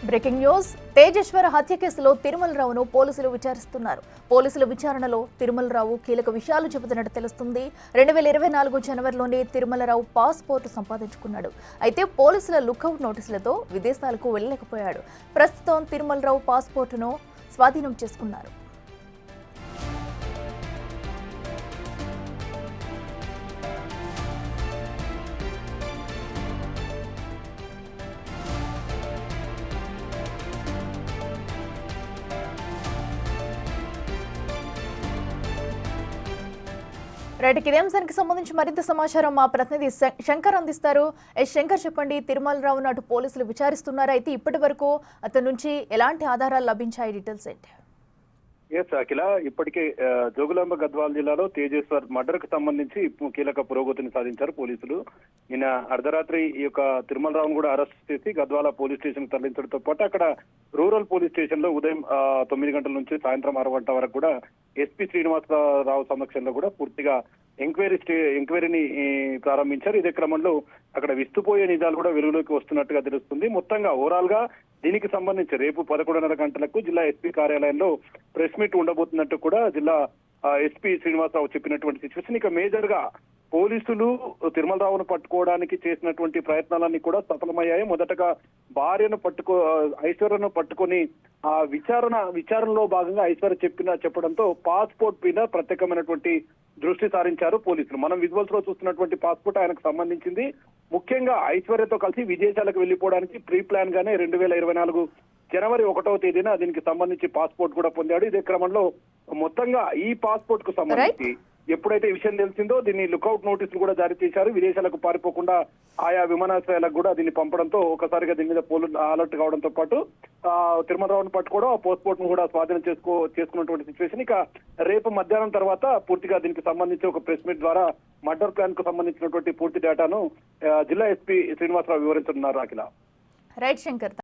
Breaking news Tejeshwar హత్య కేసులో తిరుమలరావును పోలీసులు విచారిస్తున్నారు. పోలీసుల విచారణలో తిరుమలరావు కీలక విషయాలు చెబుతున్నట్టు తెలుస్తుంది. 2024 జనవరిలోనే తిరుమలరావు పాస్పోర్టు సంపాదించుకున్నాడు. అయితే పోలీసుల లుకౌట్ నోటీసులతో విదేశాలకు వెళ్లలేకపోయాడు. ప్రస్తుతం తిరుమలరావు పాస్పోర్టును స్వాధీనం చేసుకున్నారు. రైట్, ఇదే అంశానికి సంబంధించి మరింత సమాచారం మా ప్రతినిధి శంకర్ అందిస్తారు. శంకర్, చెప్పండి, తిరుమలరావు నాటు పోలీసులు విచారిస్తున్నారు. అయితే ఇప్పటి వరకు అతని నుంచి ఎలాంటి ఆధారాలు లభించాయి? డీటెయిల్స్ ఏంటి? ఎస్ అఖిల, ఇప్పటికే జోగులాంబ గద్వాల జిల్లాలో తేజేశ్వర్ మర్డర్ కు సంబంధించి కీలక పురోగతిని సాధించారు పోలీసులు. నిన్న అర్ధరాత్రి ఈ యొక్క తిరుమలరావును కూడా అరెస్ట్ చేసి గద్వాల పోలీస్ స్టేషన్ కు తరలించడంతో పాటు అక్కడ రూరల్ పోలీస్ స్టేషన్ లో ఉదయం 9 గంటల నుంచి సాయంత్రం 6 గంటల వరకు కూడా ఎస్పీ శ్రీనివాసరావు సమక్షంలో కూడా పూర్తిగా ఎంక్వైరీని ప్రారంభించారు. ఇదే క్రమంలో అక్కడ విస్తుపోయే నిజాలు కూడా వెలుగులోకి వస్తున్నట్టుగా తెలుస్తుంది. మొత్తంగా ఓవరాల్ గా దీనికి సంబంధించి రేపు 11:30 గంటలకు జిల్లా ఎస్పీ కార్యాలయంలో ప్రెస్ మీట్ ఉండబోతున్నట్టు కూడా జిల్లా ఎస్పీ శ్రీనివాసరావు చెప్పినటువంటి సిచ్యువేషన్. ఇక మేజర్ గా పోలీసులు తిరుమలరావును పట్టుకోవడానికి చేసినటువంటి ప్రయత్నాలన్నీ కూడా సఫలమయ్యాయి. మొదటగా భార్యను ఐశ్వర్యను పట్టుకొని ఆ విచారణలో భాగంగా ఐశ్వర్య చెప్పడంతో పాస్పోర్ట్ పైన ప్రత్యేకమైనటువంటి దృష్టి సారించారు పోలీసులు. మనం విజువల్స్ లో చూస్తున్నటువంటి పాస్పోర్ట్ ఆయనకు సంబంధించింది. ముఖ్యంగా ఐశ్వర్యతో కలిసి విదేశాలకు వెళ్లిపోవడానికి ప్రీ ప్లాన్ గానే 2024 జనవరి 1వ తేదీన దీనికి సంబంధించి పాస్పోర్ట్ కూడా పొందాడు. ఇదే క్రమంలో మొత్తంగా ఈ పాస్పోర్ట్ కు సంబంధించి ఎప్పుడైతే ఈ విషయం తెలిసిందో దీన్ని లుకౌట్ నోటీసులు కూడా జారీ చేశారు. విదేశాలకు పారిపోకుండా ఆయా విమానాశ్రయాలకు కూడా దీన్ని పంపడంతో ఒకసారిగా దీని మీద పోలీసులు అలర్ట్ కావడంతో పాటు తిరుమలరావును పట్టుకోవడం, ఆ పాస్పోర్ట్ ను కూడా స్వాధీనం చేసుకున్నటువంటి సిచ్యువేషన్. ఇక రేపు మధ్యాహ్నం తర్వాత పూర్తిగా దీనికి సంబంధించి ఒక ప్రెస్ మీట్ ద్వారా మర్డర్ ప్లాన్ కు సంబంధించినటువంటి పూర్తి డేటాను జిల్లా ఎస్పీ శ్రీనివాసరావు వివరించనున్నారు. అఖిల. రైట్ శంకర్.